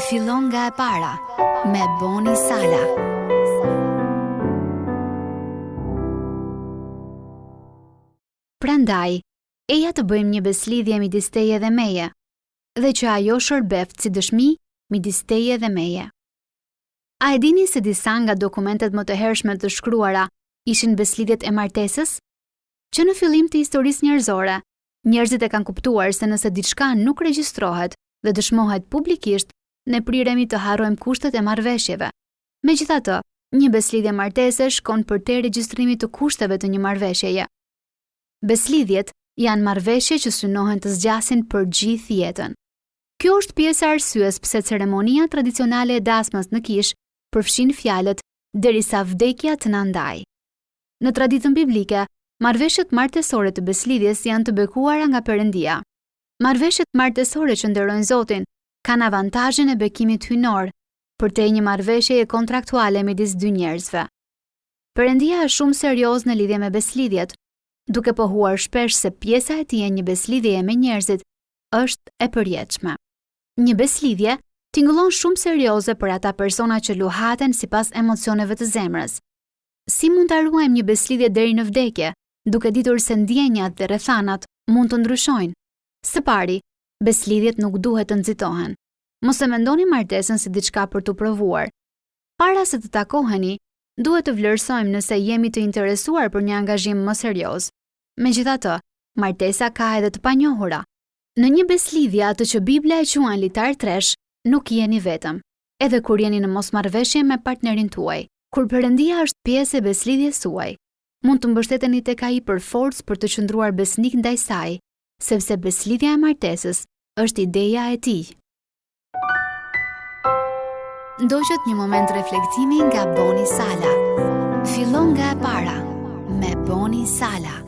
Fillon nga e para me Boni Sala. Prandaj, eja të bëjmë një beslidhje midis teje dhe meje, dhe që ajo shërbeft si dëshmi midis teje dhe meje. A e dini se disa nga dokumentet më të hershme të shkruara ishin beslidhjet e martesës? Që në fillim të historisë njerëzore, njerëzit e kanë kuptuar se nëse diçka nuk regjistrohet dhe dëshmohet publikisht, ne priremi të harrojmë kushtet e marrëveshjeve. Megjithatë, një beslidhje martese shkon përtej regjistrimit të kushteve të një marrëveshjeje. Beslidhjet janë marrëveshje që synohen të zgjasin për gjithë jetën. Kjo është pjesë e arsyes pse ceremonia tradicionale e dasmës në kish përfshin fjalët derisa vdekja të na ndajë. Në traditën biblike, marrëveshjet martesore të beslidhjes janë të bekuara nga Perëndia. Marrëveshjet martesore që nderojnë Zotin kanë avantazhin e bekimit hyjnor, përtej një marrëveshjeje kontraktuale midis dy njerëzve. Perëndia është shumë serioz në lidhje me beslidhjet, duke pohuar shpesh se pjesa e tij e një beslidhjeje me njerëzit është e përjetshme. Një beslidhje tingëllon shumë serioze për ata persona që luhaten sipas emocioneve të zemrës. Si mund ta ruajmë një beslidhje deri në vdekje, duke ditur se ndjenjat dhe rrethanat mund të ndryshojnë? Së pari, beslidhjet nuk duhet të nxitohen. Mos e mendoni martesën si diçka për tu provuar. Para se të takoheni, duhet të vlerësojmë nëse jemi të interesuar për një angazhim më serioz. Megjithatë, martesa ka edhe të panjohura. Në një beslidhje atë që Bibla e quan litar tresh, nuk jeni vetëm, edhe kur jeni në mosmarrëveshje me partnerin tuaj. Kur Perëndia është pjesë e beslidhjes suaj, mund të mbështeteni tek ai për forcë për të qëndruar besnik ndaj saj, sepse beslidhja e martesës është ideja e tij. Ndoqët një moment reflektimi nga Boni Sala. Fillon nga e para me Boni Sala.